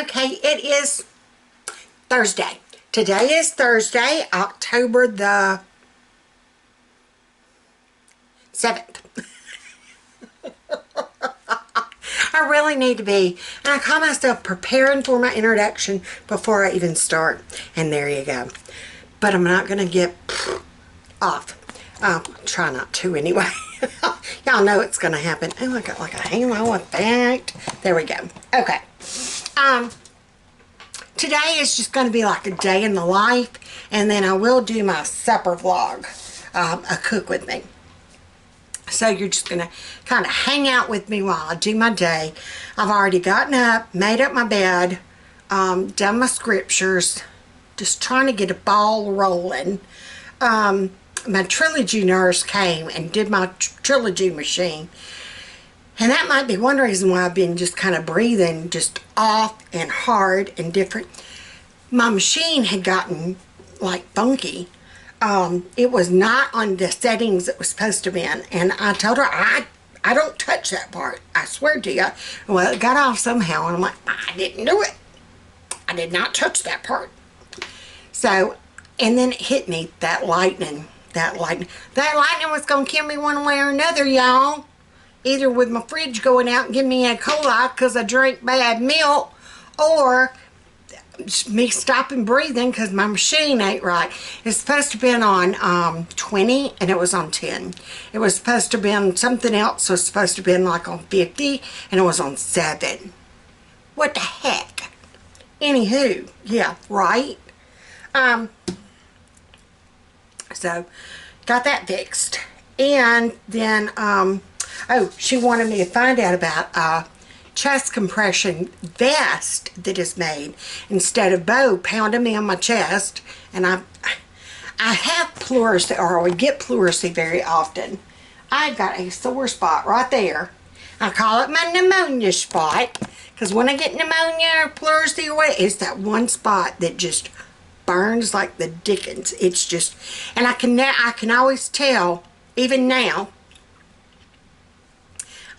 Okay, it is Thursday. Today is Thursday, October the 7th. I really need to be, and I call myself preparing for my introduction before I even start. And there you go. But I'm not going to get off. Try not to anyway. Y'all know it's going to happen. Oh, I got like a halo effect. There we go. Okay. Today is just going to be like a day in the life, and then I will do my supper vlog, a cook with me. So you're just going to kind of hang out with me while I do my day. I've already gotten up, made up my bed, done my scriptures, just trying to get a ball rolling. My trilogy nurse came and did my trilogy machine. And that might be one reason why I've been just kind of breathing just off and hard and different. My machine had gotten like funky. It was not on the settings it was supposed to be in. And I told her, I don't touch that part. I swear to you. Well, it got off somehow. And I'm like, I didn't do it. I did not touch that part. So, and then it hit me, that lightning. That lightning was going to kill me one way or another, y'all. Either with my fridge going out and giving me a cola because I drank bad milk, or me stopping breathing because my machine ain't right. It's supposed to have been on 20 and it was on 10. It was supposed to have been something else, so it's supposed to have been like on 50 and it was on 7. What the heck? Anywho, yeah, right? So, got that fixed. And then, oh, she wanted me to find out about a chest compression vest that is made. Instead of Bo pounding me on my chest, and I have pleurisy, or I get pleurisy very often. I've got a sore spot right there. I call it my pneumonia spot, because when I get pneumonia or pleurisy or what, it's that one spot that just burns like the dickens. It's just, and I can always tell, even now,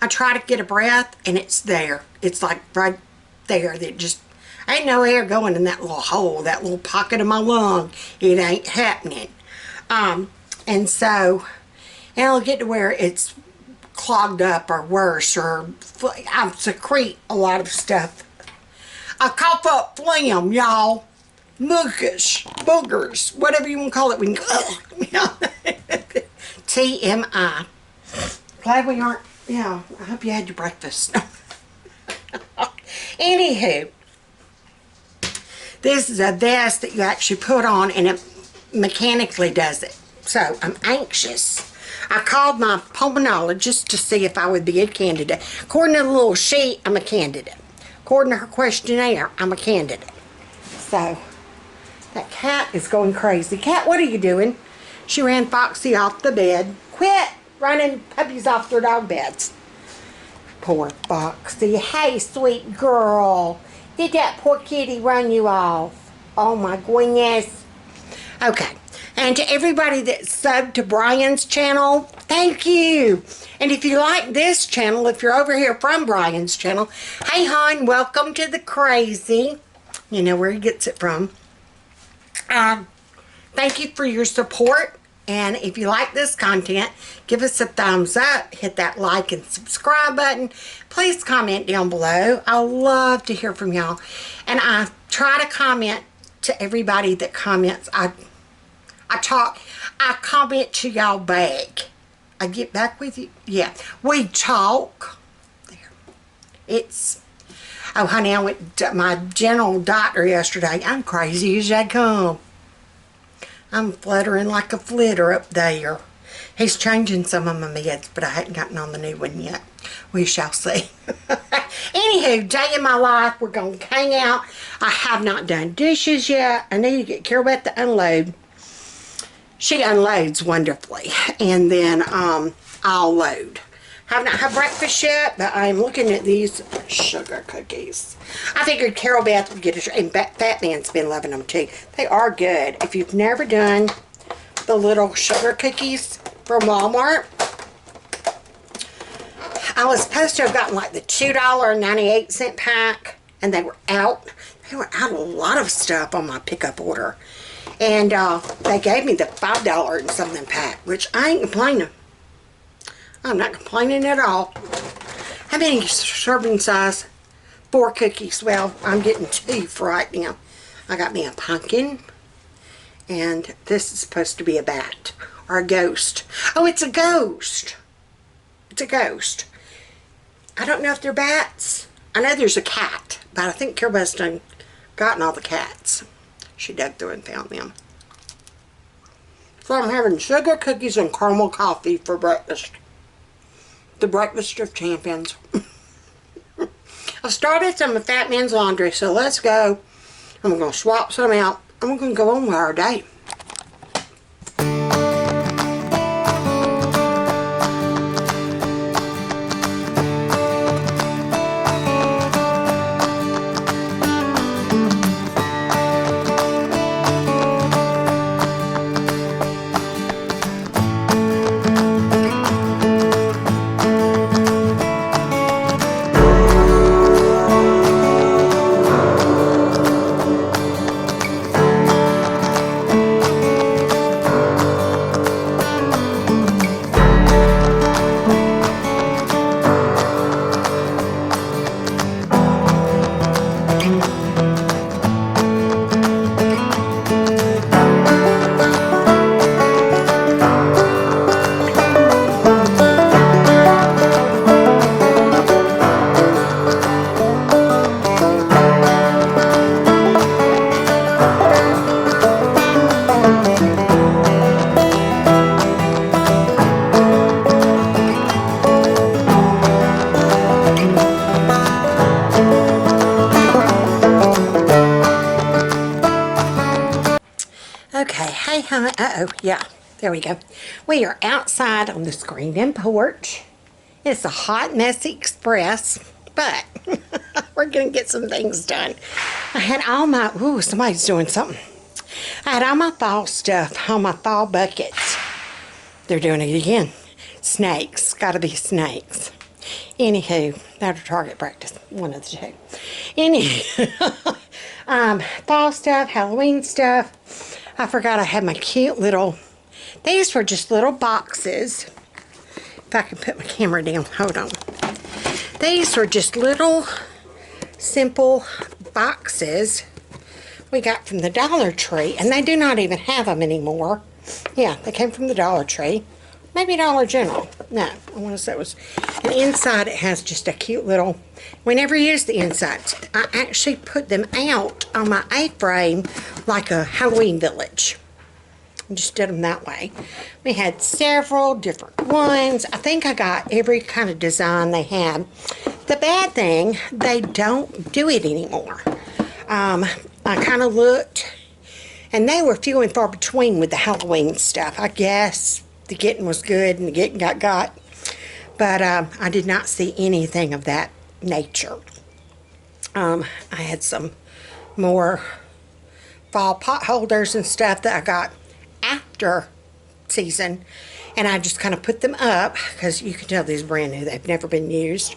I try to get a breath and it's there. It's like right there. That just ain't no air going in that little hole, that little pocket of my lung. It ain't happening. And so, and it'll get to where it's clogged up or worse, or I secrete a lot of stuff. I cough up phlegm, y'all. Mucus, boogers, whatever you want to call it. When TMI. Glad we aren't. Yeah, I hope you had your breakfast. Anywho, this is a vest that you actually put on and it mechanically does it. So, I'm anxious. I called my pulmonologist to see if I would be a candidate. According to the little sheet, I'm a candidate. According to her questionnaire, I'm a candidate. So, that cat is going crazy. Cat, what are you doing? She ran Foxy off the bed. Quit running puppies off their dog beds. Poor Foxy. Hey, sweet girl. Did that poor kitty run you off? Oh my goodness. Okay. And to everybody that subbed to Brian's channel, thank you. And if you like this channel, if you're over here from Brian's channel, hey hon, welcome to the crazy. You know where he gets it from. Thank you for your support. And if you like this content, give us a thumbs up, hit that like and subscribe button. Please comment down below. I love to hear from y'all. And I try to comment to everybody that comments. I comment to y'all back. I get back with you. Yeah, we talk. There. It's, oh honey, I went to my general doctor yesterday. I'm crazy as they come. I'm fluttering like a flitter up there. He's changing some of my meds, but I hadn't gotten on the new one yet. We shall see. Anywho, day in my life, we're going to hang out. I have not done dishes yet. I need to get Carol Beth to unload. She unloads wonderfully. And then I'll load. Have not had breakfast yet, but I'm looking at these sugar cookies. I figured Carol Beth would get a, and Fat Man's been loving them too. They are good. If you've never done the little sugar cookies from Walmart, I was supposed to have gotten like the $2.98 pack, and they were out. They were out a lot of stuff on my pickup order. And they gave me the $5 and something pack, which I ain't complaining. I'm not complaining at all. How many serving size? 4 cookies. Well, I'm getting 2 for right now. I got me a pumpkin, and this is supposed to be a bat or a ghost. Oh, it's a ghost. It's a ghost. I don't know if they're bats. I know there's a cat, but I think Carol's done gotten all the cats. She dug through and found them. So I'm having sugar cookies and caramel coffee for breakfast. The breakfast of champions. I've started some of Fat Man's laundry, so let's go. I'm going to swap some out, and we're going to go on with our day. Okay, hey honey, yeah, there we go. We are outside on the screened-in porch. It's a hot, messy express, but we're gonna get some things done. I had all my, ooh, somebody's doing something. I had all my fall stuff on my fall buckets. They're doing it again. Snakes, gotta be snakes. Anywho, that'll target practice, one of the two. Anywho, fall stuff, Halloween stuff. I forgot I had my cute little, these were just little boxes. If I can put my camera down, hold on. These were just little, simple boxes we got from the Dollar Tree, and they do not even have them anymore. Yeah, they came from the Dollar Tree. Maybe Dollar General. No, I want to say it was. And inside it has just a cute little, we never use the insides. I actually put them out on my A-frame like a Halloween village. Just did them that way. We had several different ones. I think I got every kind of design they had. The bad thing, they don't do it anymore. I kind of looked, and they were few and far between with the Halloween stuff. I guess the getting was good and the getting got. But I did not see anything of that nature. I had some more fall pot holders and stuff that I got after season, and I just kind of put them up because you can tell these are brand new. They've never been used.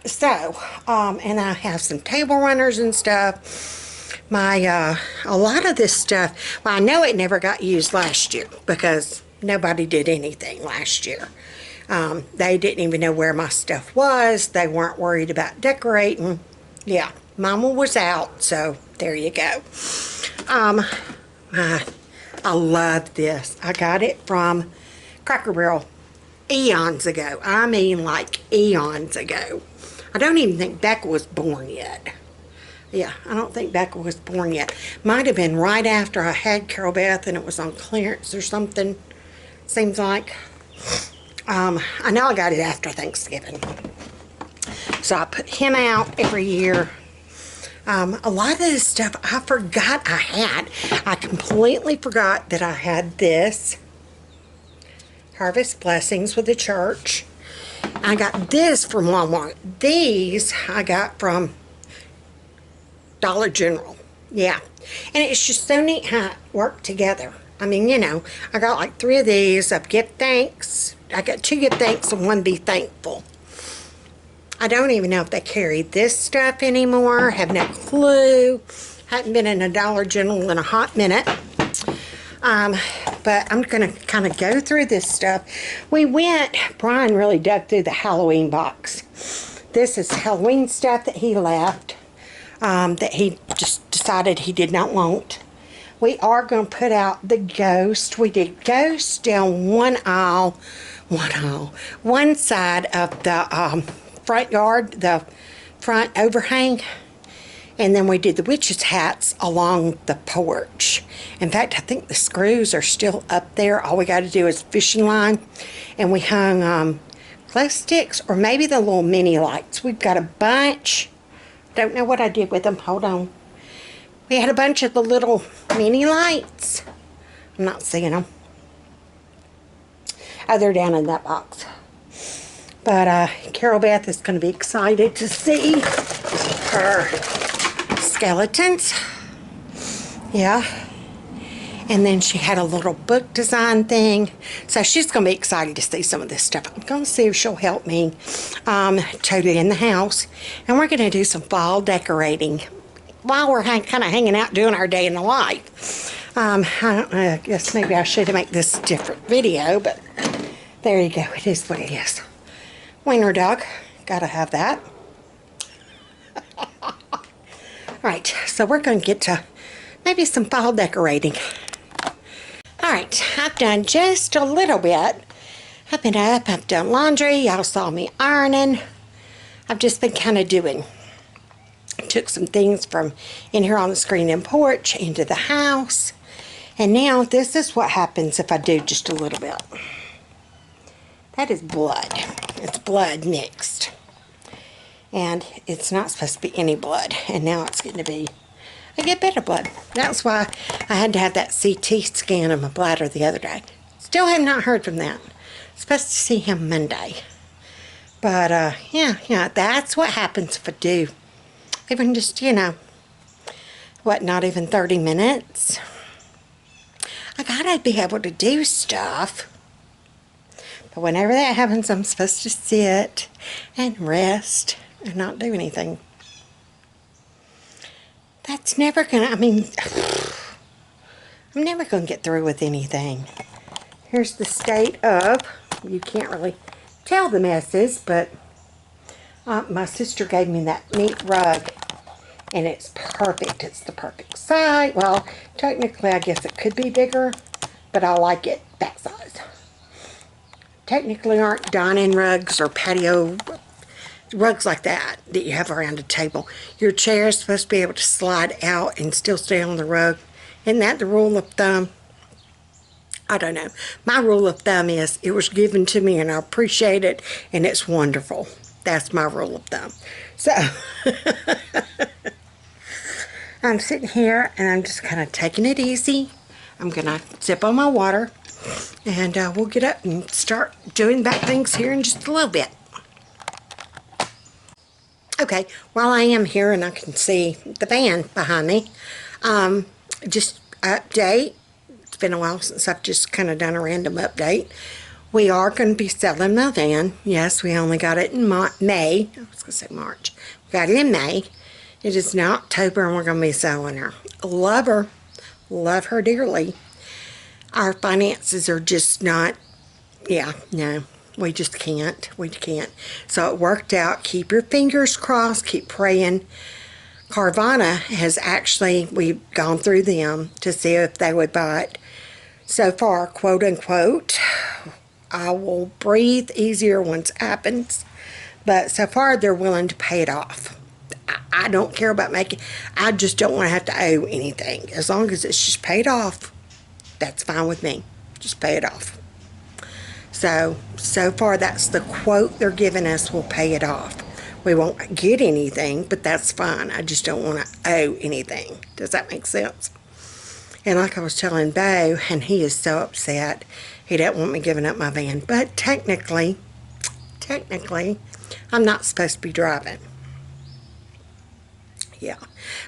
So, and I have some table runners and stuff. A lot of this stuff, well, I know it never got used last year because nobody did anything last year. They didn't even know where my stuff was. They weren't worried about decorating. Yeah, Mama was out, so there you go. I love this. I got it from Cracker Barrel eons ago. I mean, like eons ago. I don't even think Becca was born yet. Yeah, I don't think Becca was born yet. Might have been right after I had Carol Beth and it was on clearance or something. Seems like. I know I got it after Thanksgiving. So I put him out every year. A lot of this stuff I forgot I had. I completely forgot that I had this. Harvest Blessings with the church. I got this from Walmart. These I got from Dollar General. Yeah. And it's just so neat how it worked together. I mean, you know, I got like 3 of these of gift thanks. I got 2 gift thanks and 1 be thankful. I don't even know if they carry this stuff anymore. Have no clue. Hadn't been in a Dollar General in a hot minute. But I'm going to kind of go through this stuff. Brian really dug through the Halloween box. This is Halloween stuff that he left, that he just decided he did not want. We are going to put out the ghost. We did ghosts down one side of the front yard, the front overhang. And then we did the witches' hats along the porch. In fact, I think the screws are still up there. All we got to do is fishing line. And we hung glow sticks, or maybe the little mini lights. We've got a bunch. Don't know what I did with them. Hold on. We had a bunch of the little mini lights. I'm not seeing them. Oh, they're down in that box. But Carol Beth is going to be excited to see her skeletons. Yeah. And then she had a little book design thing. So she's going to be excited to see some of this stuff. I'm going to see if she'll help me totally in the house. And we're going to do some fall decorating while we're kind of hanging out doing our day in the life. I don't know, I guess maybe I should make this a different video, but there you go. It is what it is. Wiener dog. Gotta have that. Alright, so we're going to get to maybe some fall decorating. Alright, I've done just a little bit. I've been up, I've done laundry, y'all saw me ironing. I've just been kind of doing. Took some things from in here on the screen and porch into the house. And now this is what happens if I do just a little bit. That is blood. It's blood mixed. And it's not supposed to be any blood. And now it's going to be a good bit of blood. That's why I had to have that CT scan of my bladder the other day. Still have not heard from that. Supposed to see him Monday. But, yeah, that's what happens if I do. Even just, not even 30 minutes. I gotta be able to do stuff. But whenever that happens, I'm supposed to sit and rest and not do anything. That's never gonna, I'm never gonna get through with anything. Here's the state of, you can't really tell the messes, but my sister gave me that neat rug, and it's perfect. It's the perfect size. Well, technically, I guess it could be bigger, but I like it that size. Technically, aren't dining rugs or patio rugs like that you have around a table. Your chair is supposed to be able to slide out and still stay on the rug. Isn't that the rule of thumb? I don't know. My rule of thumb is it was given to me and I appreciate it, and it's wonderful. That's my rule of thumb. So, I'm sitting here and I'm just kind of taking it easy. I'm going to sip on my water, and we'll get up and start doing back things here in just a little bit. Okay, while I am here and I can see the van behind me, just update. It's been a while since I've just kind of done a random update. We are going to be selling my van. Yes, we only got it in May. I was going to say March. We got it in May. It is now October, and we're going to be selling her. Love her. Love her dearly. Our finances are just not, no. We just can't. We can't. So it worked out. Keep your fingers crossed. Keep praying. Carvana has actually, we've gone through them to see if they would buy it. So far, quote unquote, I will breathe easier once it happens. But so far, they're willing to pay it off. I don't care about I just don't want to have to owe anything. As long as it's just paid off, that's fine with me. Just pay it off. So far, that's the quote they're giving us. We'll pay it off. We won't get anything, but that's fine. I just don't want to owe anything. Does that make sense? And like I was telling Bo, and he is so upset, he doesn't want me giving up my van. But technically, I'm not supposed to be driving. Yeah.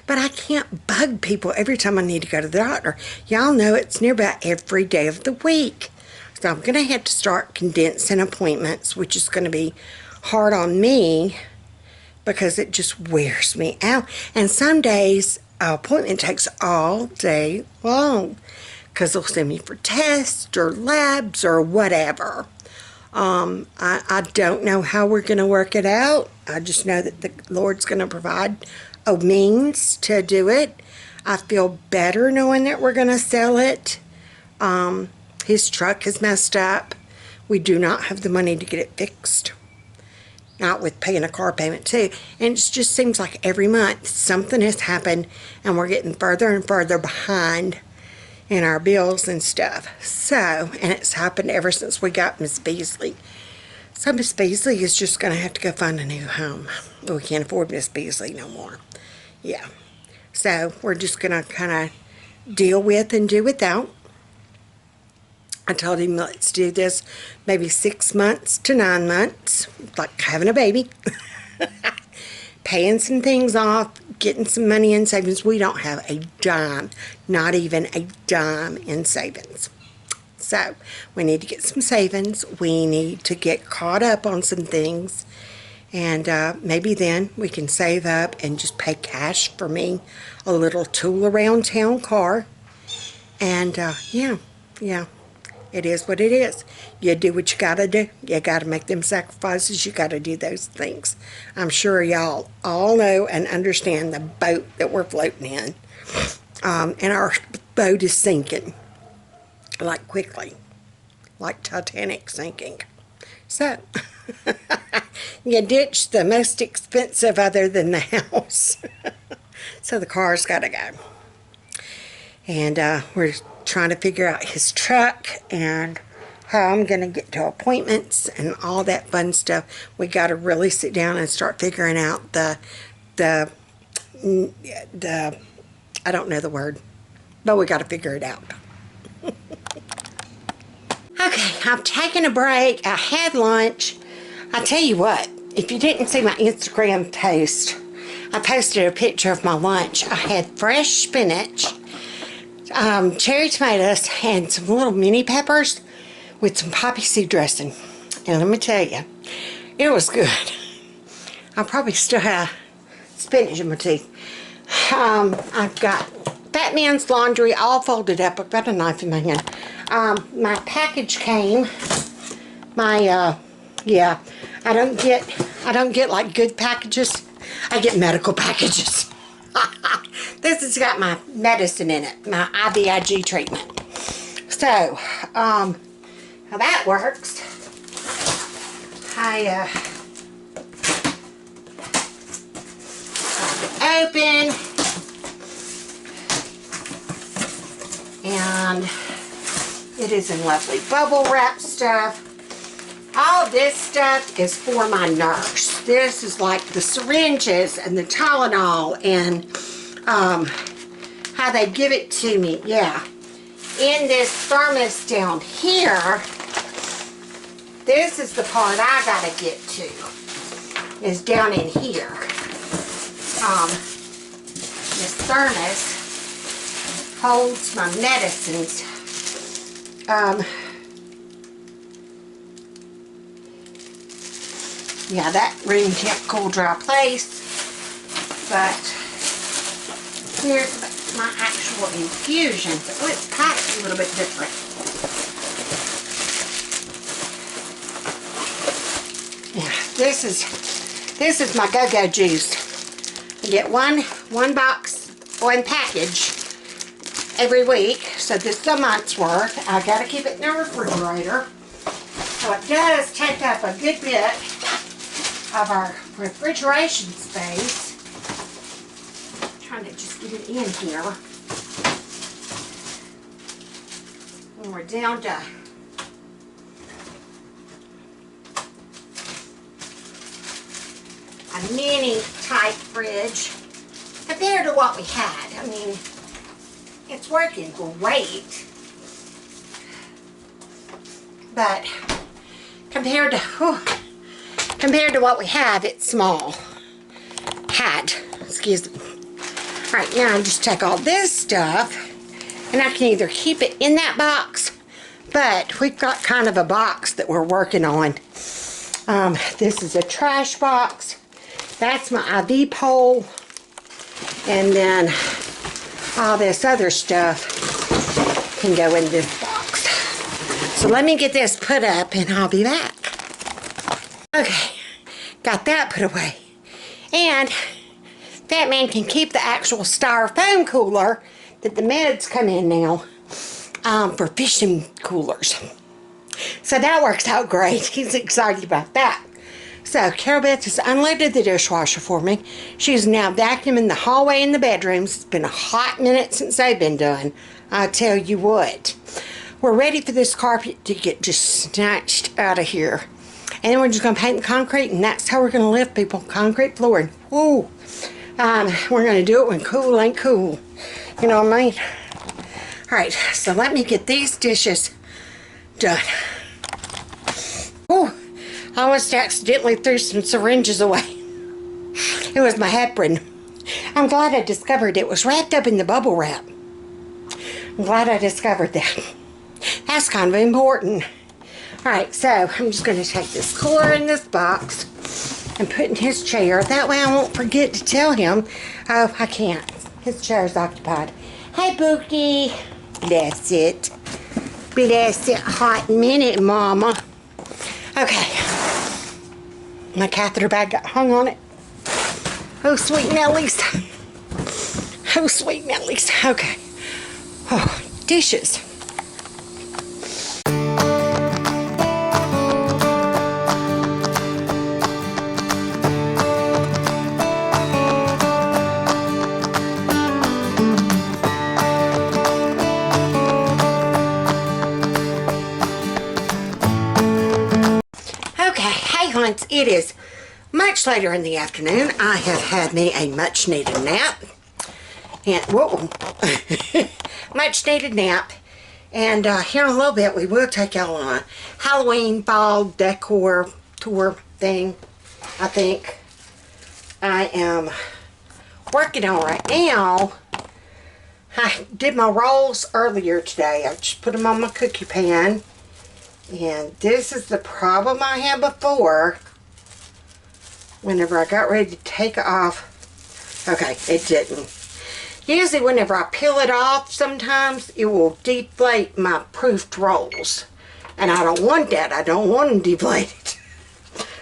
But I can't bug people every time I need to go to the doctor. Y'all know it's near about every day of the week. So I'm going to have to start condensing appointments, which is going to be hard on me because it just wears me out. And some days, an appointment takes all day long because they'll send me for tests or labs or whatever. I don't know how we're going to work it out. I just know that the Lord's going to provide a means to do it. I feel better knowing that we're going to sell it. His truck is messed up. We do not have the money to get it fixed. Not with paying a car payment too. And it just seems like every month something has happened and we're getting further and further behind in our bills and stuff. So, and it's happened ever since we got Miss Beasley. So Miss Beasley is just going to have to go find a new home. We can't afford Miss Beasley no more. Yeah. So we're just going to kind of deal with and do without. I told him, let's do this maybe 6 months to 9 months, like having a baby. Paying some things off, getting some money in savings. We don't have a dime, not even a dime in savings. So we need to get some savings. We need to get caught up on some things. And maybe then we can save up and just pay cash for me a little tool around town car. And yeah. It is what it is. You do what you gotta do. You gotta make them sacrifices. You gotta do those things. I'm sure y'all all know and understand the boat that we're floating in. And our boat is sinking. Like quickly. Like Titanic sinking. So, you ditch the most expensive other than the house. So the car's gotta go. And we're trying to figure out his truck and how I'm going to get to appointments and all that fun stuff. We got to really sit down and start figuring out the I don't know the word, but we got to figure it out. Okay, I've taken a break. I had lunch. I tell you what, if you didn't see my Instagram post, I posted a picture of my lunch. I had fresh spinach, cherry tomatoes, and some little mini peppers with some poppy seed dressing. And let me tell you, it was good. I probably still have spinach in my teeth. I've got Fat Man's Laundry all folded up. I've got a knife in my hand. My package came. Yeah, I don't get like good packages. I get medical packages. This has got my medicine in it, my IVIG treatment. So, how that works, I open, and it is in lovely bubble wrap stuff. All this stuff is for my nurse. This is like the syringes and the Tylenol and how they give it to me. Yeah. In this thermos down here, this is the part I gotta get to. Is down in here. This thermos holds my medicines. Yeah, that room kept cool, dry place. But here's my actual infusions. Oh, it's packed a little bit different. Yeah, this is my go-go juice. I get one box, one package every week. So this is a month's worth. I gotta keep it in the refrigerator. So it does take up a good bit of our refrigeration space. I'm trying to just get it in here. And we're down to a mini type fridge compared to what we had. I mean, it's working great. But compared to what we have, it's small. Excuse me. Alright, now I just take all this stuff, and I can either keep it in that box, but we've got kind of a box that we're working on. This is a trash box. That's my IV pole. And then all this other stuff can go in this box. So let me get this put up and I'll be back. Okay, got that put away. And that man can keep the actual styrofoam cooler that the meds come in now for fishing coolers. So that works out great. He's excited about that. So Carol Beth has unloaded the dishwasher for me. She's now vacuuming the hallway and the bedrooms. It's been a hot minute since they've been done. I tell you what. We're ready for this carpet to get just snatched out of here. And then we're just going to paint the concrete, and that's how we're going to live, people. Concrete flooring. Woo! We're going to do it when cool ain't cool. You know what I mean? Alright, so let me get these dishes done. Woo! I almost accidentally threw some syringes away. It was my heparin. I'm glad I discovered it was wrapped up in the bubble wrap. I'm glad I discovered that. That's kind of important. Alright, so I'm just going to take this cooler in this box and put in his chair. That way I won't forget to tell him. Oh, I can't. His chair is occupied. Hey, Bookie. That's it. Bless it, hot minute, Mama. Okay. My catheter bag got hung on it. Oh, sweet Nellies. Oh, sweet Nellies. Okay. Oh, dishes. It is much later in the afternoon. I have had me a much needed nap. And, whoa, much needed nap. And here in a little bit, we will take y'all on a Halloween fall decor tour thing, I think. I am working on right now. I did my rolls earlier today. I just put them on my cookie pan. And this is the problem I had before. Whenever I got ready to take it off. Okay, it didn't. Usually whenever I peel it off, sometimes it will deflate my proofed rolls. And I don't want that. I don't want them deflated.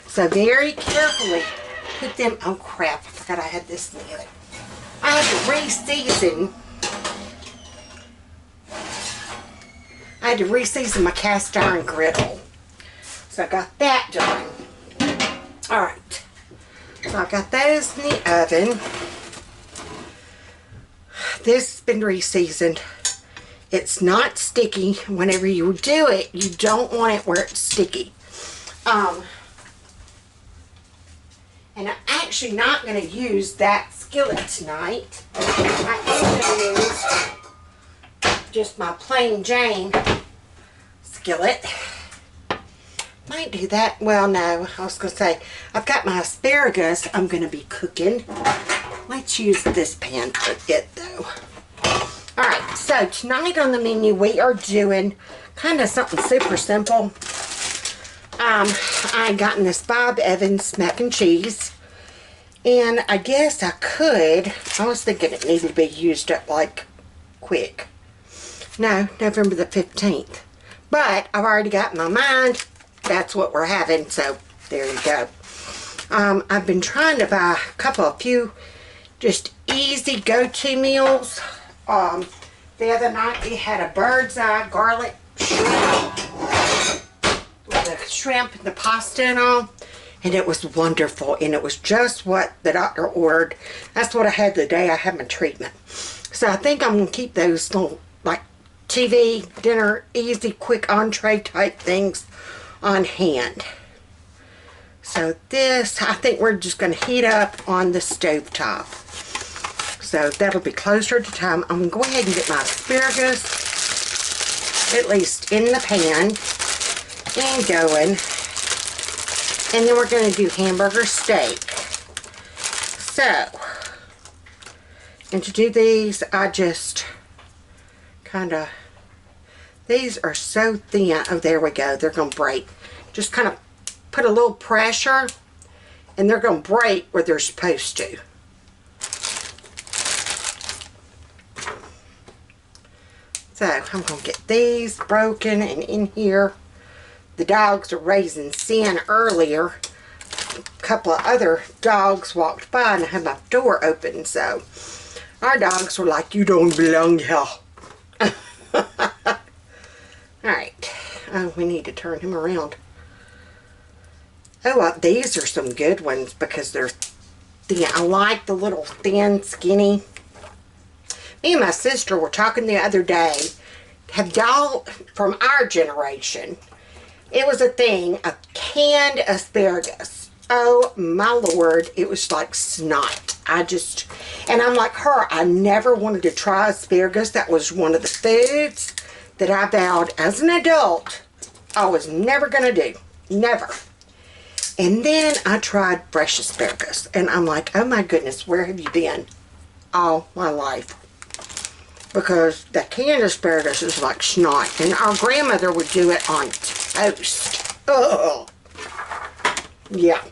So very carefully put them... Oh crap, I forgot I had this in the other. I had to re-season. I had to re-season my cast iron griddle. So I got that done. Alright. So I got those in the oven. This has been re-seasoned. It's not sticky. Whenever you do it, you don't want it where it's sticky. And I'm actually not going to use that skillet tonight. I am going to use just my plain Jane skillet. Might do that. Well, no. I was going to say, I've got my asparagus I'm going to be cooking. Let's use this pan for it, though. Alright, so tonight on the menu, we are doing kind of something super simple. I gotten this Bob Evans mac and cheese. And I guess I could. I was thinking it needed to be used up, like, quick. No, November the 15th. But I've already got in my mind that's what we're having, so there you go. I've been trying to buy a few just easy go-to meals. The other night we had a bird's eye garlic shrimp with the shrimp and the pasta and all, and it was wonderful, and it was just what the doctor ordered. That's what I had the day I had my treatment. So I think I'm going to keep those little, like, TV, dinner, easy, quick entree type things on hand. So this, I think we're just going to heat up on the stove top. So that'll be closer to time. I'm going to go ahead and get my asparagus, at least in the pan, and going. And then we're going to do hamburger steak. So, and to do these, I just kind of, these are so thin. Oh, there we go. They're going to break. Just kind of put a little pressure and they're going to break where they're supposed to. So I'm going to get these broken and in here. The dogs are raising sin earlier. A couple of other dogs walked by and I had my door open, so our dogs were like, you don't belong here. Alright. Oh, we need to turn him around. Oh, these are some good ones because they're thin. I like the little thin, skinny. Me and my sister were talking the other day. Have y'all, from our generation, it was a thing of canned asparagus. Oh my Lord, it was like snot. And I'm like her, I never wanted to try asparagus. That was one of the foods that I vowed as an adult I was never going to do. Never. And then I tried fresh asparagus. And I'm like, oh my goodness, where have you been all my life? Because the canned asparagus is like snot. And our grandmother would do it on toast. Oh, yeah,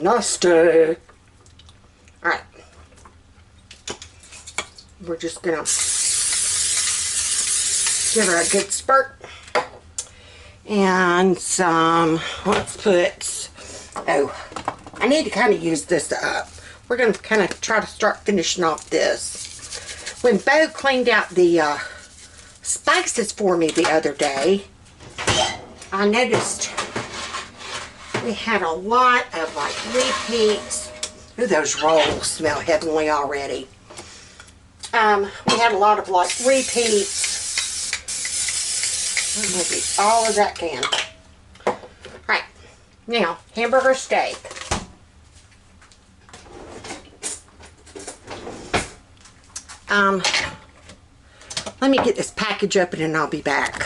nasty. Alright. We're just going to give her a good spurt. And some, let's put, oh, I need to kind of use this up. We're going to kind of try to start finishing off this. When Bo cleaned out the spices for me the other day, I noticed we had a lot of like repeats. Ooh, those rolls smell heavenly already. We had a lot of like repeats. Maybe all of that can. Alright, now, hamburger steak. Let me get this package open and I'll be back.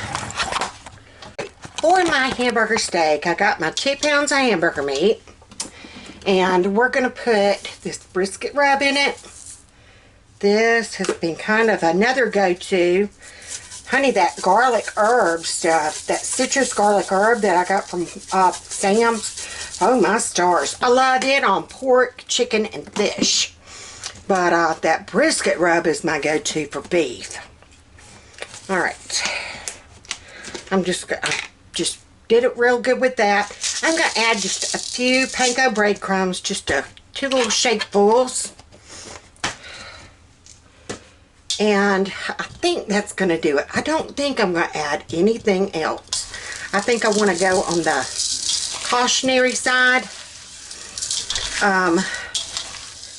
For my hamburger steak, I got my 2 pounds of hamburger meat. And we're going to put this brisket rub in it. This has been kind of another go-to. Honey, that garlic herb stuff, that citrus garlic herb that I got from Sam's, oh my stars. I love it on pork, chicken, and fish. But that brisket rub is my go-to for beef. Alright. I just did it real good with that. I'm going to add just a few panko breadcrumbs, just 2 little shakefuls. And I think that's going to do it. I don't think I'm going to add anything else. I think I want to go on the cautionary side.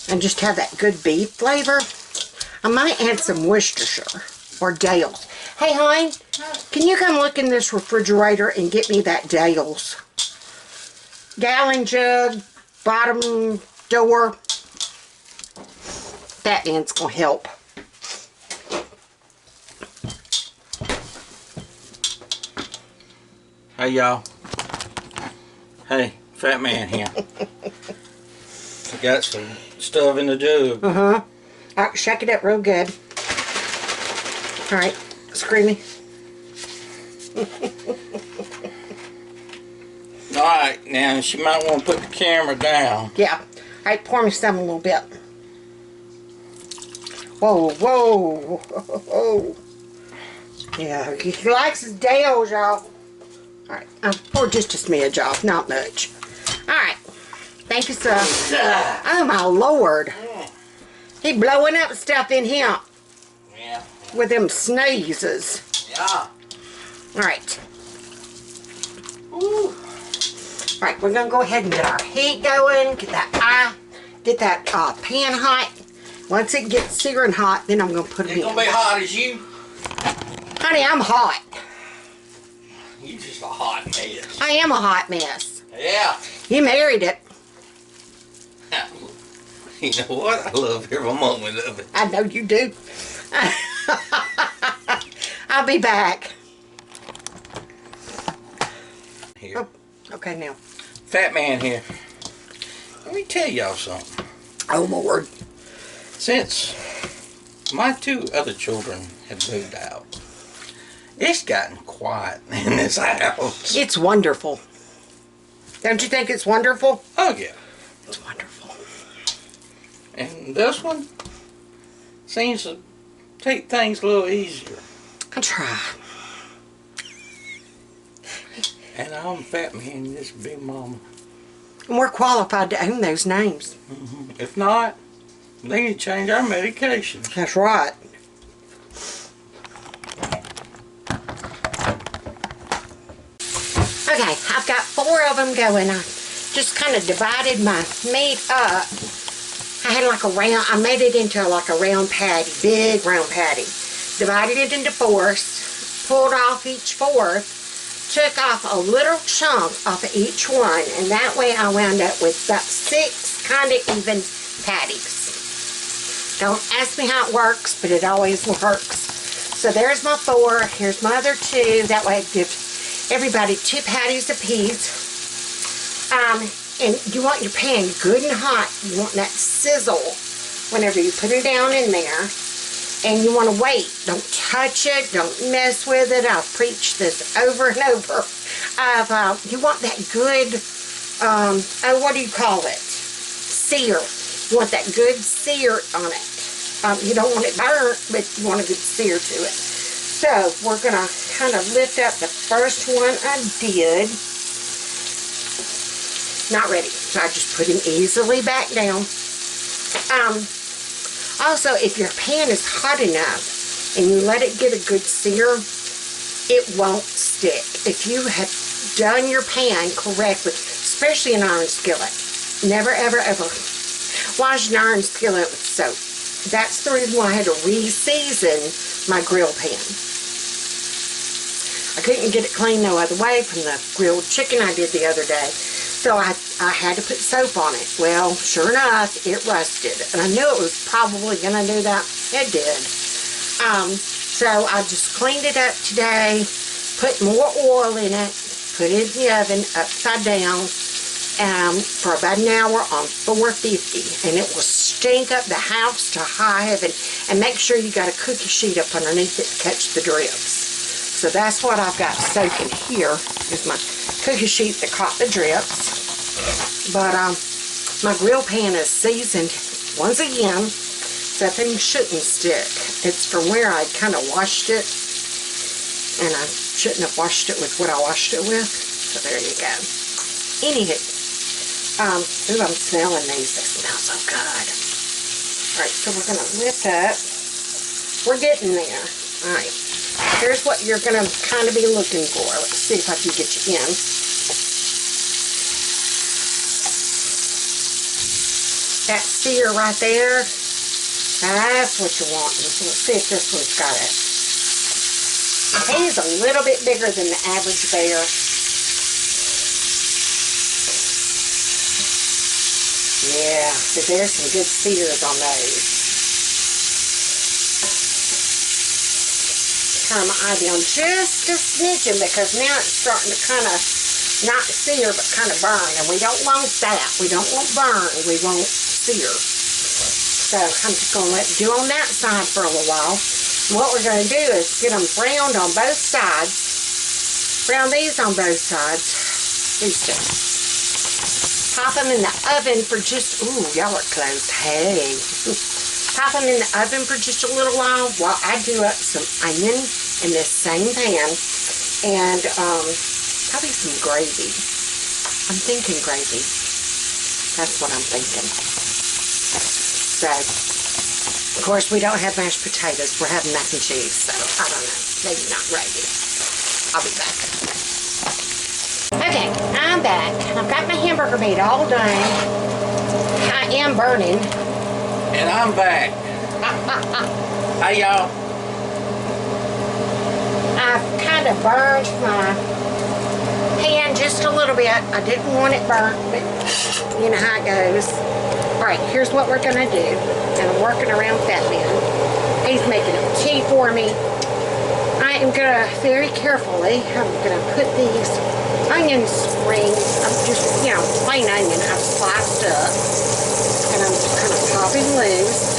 And just have that good beef flavor. I might add some Worcestershire or Dale's. Hey, hon, can you come look in this refrigerator and get me that Dale's? Gallon jug, bottom door. That man's going to help. Hey y'all. Hey, Fat Man here. I got some stuff in the jug. Uh-huh. Alright, shake it up real good. Alright, Screamy. Alright, now she might want to put the camera down. Yeah. Alright, pour me some a little bit. Whoa, whoa, whoa. Yeah, he likes his Dale's, y'all. Alright, I'll pour just a smidge off, not much. Alright, thank you, sir. Oh my Lord. He blowing up stuff in here. Yeah. With them sneezes. Yeah. Alright. Alright, we're gonna go ahead and get our heat going, get that pan hot. Once it gets searing hot, then I'm gonna put it in. It's gonna be hot as you. Honey, I'm hot. You just a hot mess. I am a hot mess. Yeah. You married it. You know what? I love every moment of it. I know you do. I'll be back. Here. Oh, okay, now. Fat Man here. Let me tell y'all something. Oh, Lord. Since my 2 other children have moved out, it's gotten quiet in this house. It's wonderful. Don't you think it's wonderful? Oh, yeah. It's wonderful. And this one seems to take things a little easier. I try. And I'm Fat Man, this Big Mama. And we're qualified to own those names. If not, they need to change our medication. That's right. Okay, I've got 4 of them going. I just kind of divided my meat up. I had like a round, I made it into like a round patty, big round patty. Divided it into 4s, pulled off each 4th, took off a little chunk off of each one, and that way I wound up with about 6 kind of even patties. Don't ask me how it works, but it always works. So there's my 4, here's my other 2, that way it gives everybody 2 patties apiece. And you want your pan good and hot. You want that sizzle whenever you put it down in there. And you want to wait. Don't touch it. Don't mess with it. I've preached this over and over. You want that good, what do you call it? Sear. You want that good sear on it. You don't want it burnt, but you want a good sear to it. So we're going to kind of lift up the first one I did. Not ready. So I just put him easily back down. Also, if your pan is hot enough and you let it get a good sear, it won't stick. If you have done your pan correctly, especially an iron skillet, never, ever, ever wash an iron skillet with soap. That's the reason why I had to re-season my grill pan. I couldn't get it clean no other way from the grilled chicken I did the other day. So I had to put soap on it. Well, sure enough, it rusted. And I knew it was probably going to do that. It did. So I just cleaned it up today, put more oil in it, put it in the oven upside down for about an hour on 450. And it will stink up the house to high heaven. And make sure you got a cookie sheet up underneath it to catch the drips. So that's what I've got soaking here, is my cookie sheet that caught the drips. But my grill pan is seasoned once again, so things shouldn't stick. It's from where I kind of washed it, and I shouldn't have washed it with what I washed it with. So there you go. Anywho, ooh, I'm smelling these. They smell so good. All right, so we're gonna lift up. We're getting there. All right. Here's what you're going to kind of be looking for. Let's see if I can get you in. That sear right there, that's what you're wanting. Let's see if this one's got it. He's a little bit bigger than the average bear. Yeah, so there's some good sears on those. Turn my eye down just a smidgen because now it's starting to kind of not sear but kind of burn, and we don't want that. We don't want burn. We want sear. So I'm just going to let it do on that side for a little while. And what we're going to do is get them browned on both sides. Brown these on both sides. These two. Pop them in the oven for just, ooh, y'all are close. Hey. Pop them in the oven for just a little while I do up some onion in this same pan, and probably some gravy. I'm thinking gravy. That's what I'm thinking. So, of course, we don't have mashed potatoes. We're having mac and cheese, so I don't know. Maybe not gravy. I'll be back. Okay, I'm back. I've got my hamburger meat all done. I am burning. And I'm back. Hey, y'all. I've kind of burned my pan just a little bit. I didn't want it burnt, but you know how it goes. Alright, here's what we're going to do. And I'm working around Fat Man. He's making a tea for me. I am going to, very carefully, I'm going to put these onion rings, I'm just, you know, plain onion, I've sliced up. And I'm just kind of popping loose.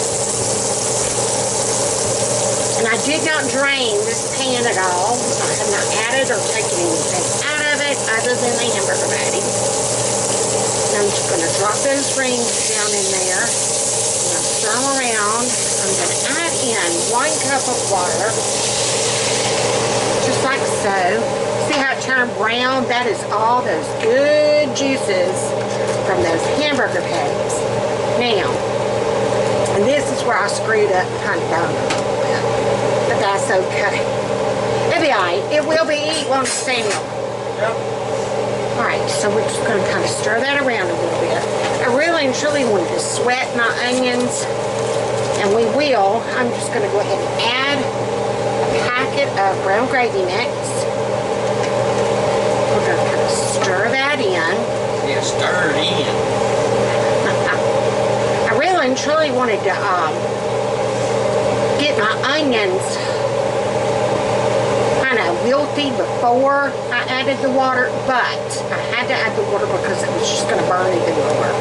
And I did not drain this pan at all. I have not added or taken anything out of it other than the hamburger patty. And I'm just going to drop those rings down in there. And stir them around. I'm going to add in 1 cup of water, just like so. See how it turned brown? That is all those good juices from those hamburger patties. Now, and this is where I screwed up, kind of burned it a little bit, but that's okay. It'll be alright. It will be eat, won't it, Samuel? Yep. Alright, so we're just going to kind of stir that around a little bit. I really and truly want to sweat my onions, and we will. I'm just going to go ahead and add a packet of brown gravy mix. We're going to kind of stir that in. Yeah, stir it in. I really and truly wanted to get my onions kind of wilty before I added the water, but I had to add the water because it was just going to burn even more,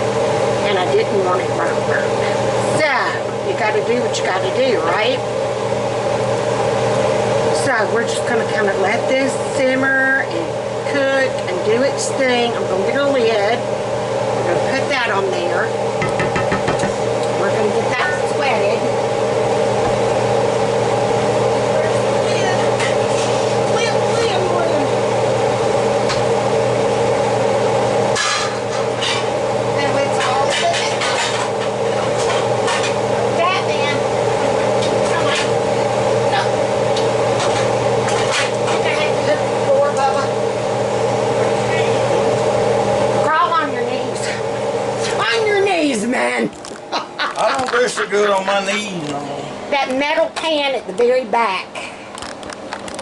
and I didn't want it burn. So you got to do what you got to do, right? So we're just going to kind of let this simmer and cook and do its thing. I'm going to get a lid. We're going to put that on there. We're going to get that sweated. So good on my knees no more. That metal pan at the very back.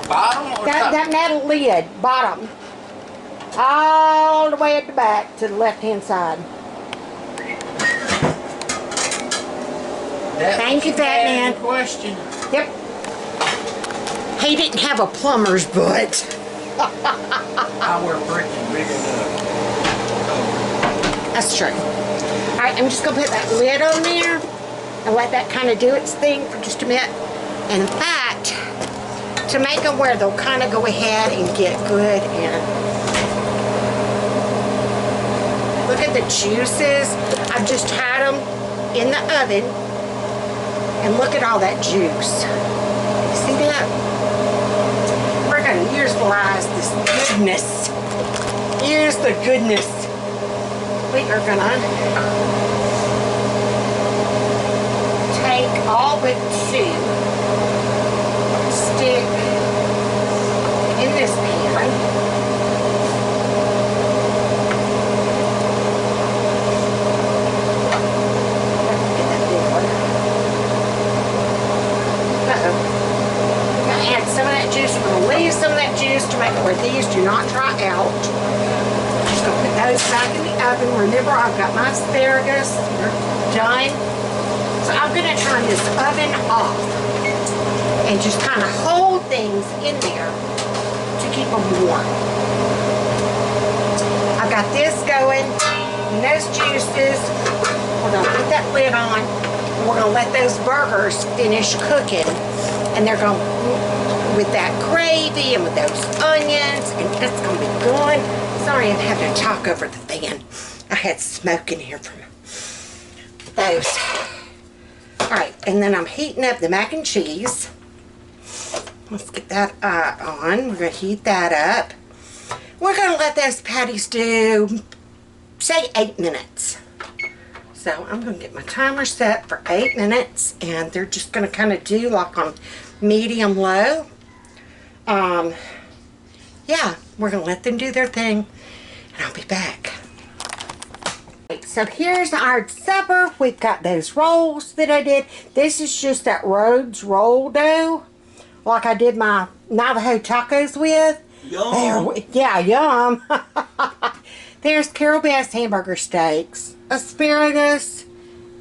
Bottom or top? That metal lid, bottom. All the way at the back to the left-hand side. Thank you, Fat Man. Question. Yep. He didn't have a plumber's butt. I wear britches big enough. That's true. All right, I'm just going to put that lid on there and let that kind of do its thing for just a minute. And in fact, to make them where they'll kind of go ahead and get good and look at the juices. I've just had them in the oven, and look at all that juice. You see that? We're going to utilize this goodness. Here's the goodness. We are going to take all but 2, stick in this pan. Get that big one. Now add some of that juice. We're going to leave some of that juice to make it where these do not dry out. Just going to put those back in the oven. Remember, I've got my asparagus. They're done. So I'm going to turn this oven off and just kind of hold things in there to keep them warm. I've got this going and those juices. We're going to put that lid on and we're going to let those burgers finish cooking. And they're going to, with that gravy and with those onions, and it's going to be good. Sorry, I've had to talk over the fan. I had smoke in here from those. Alright, and then I'm heating up the mac and cheese. Let's get that on. We're going to heat that up. We're going to let those patties do, say, 8 minutes. So I'm going to get my timer set for 8 minutes, and they're just going to kind of do like on medium-low. Yeah, we're going to let them do their thing, and I'll be back. So here's our supper. We've got those rolls that I did. This is just that Rhodes roll dough, like I did my Navajo tacos with. Yum. Yeah, yum. There's Carol Bass hamburger steaks, asparagus,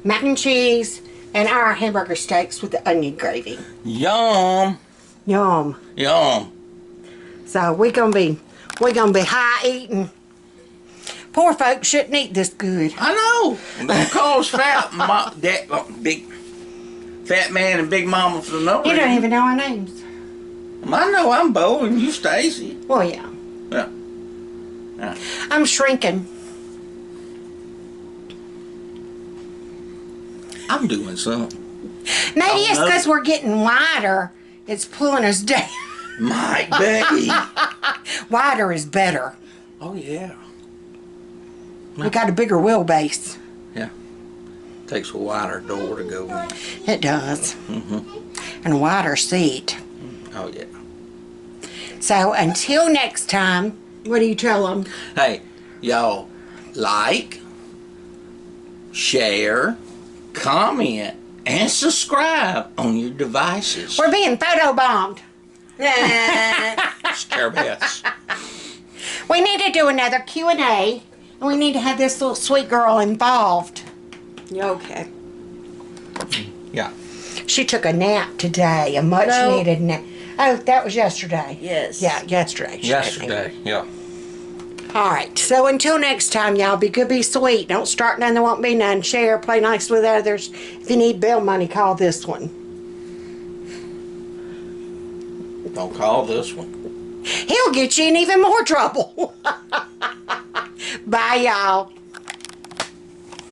mac and cheese, and our hamburger steaks with the onion gravy. Yum. Yum. Yum. So we're gonna be high eating. Poor folks shouldn't eat this good. I know. Don't call us fat, big fat man and big mama for no reason. You don't even know our names. I know I'm Bo and you Stacy. Well, yeah. Yeah. Yeah. I'm shrinking. I'm doing something. Maybe it's because we're getting wider. It's pulling us down. Might be. Wider is better. Oh, yeah. We got a bigger wheelbase. Yeah. Takes a wider door to go in. It does. And a wider seat. Oh, yeah. So until next time, what do you tell them? Hey, y'all, like, share, comment, and subscribe on your devices. We're being photobombed. Scare Beths. We need to do another Q&A, and we need to have this little sweet girl involved. Okay. Yeah. She took a nap today, a much needed nap. Oh, that was yesterday. Yes. Yeah, yesterday. Yesterday, yeah. All right. So until next time, y'all, be good, be sweet. Don't start none, there won't be none. Share, play nice with others. If you need bill money, call this one. Don't call this one. He'll get you in even more trouble. Bye, y'all.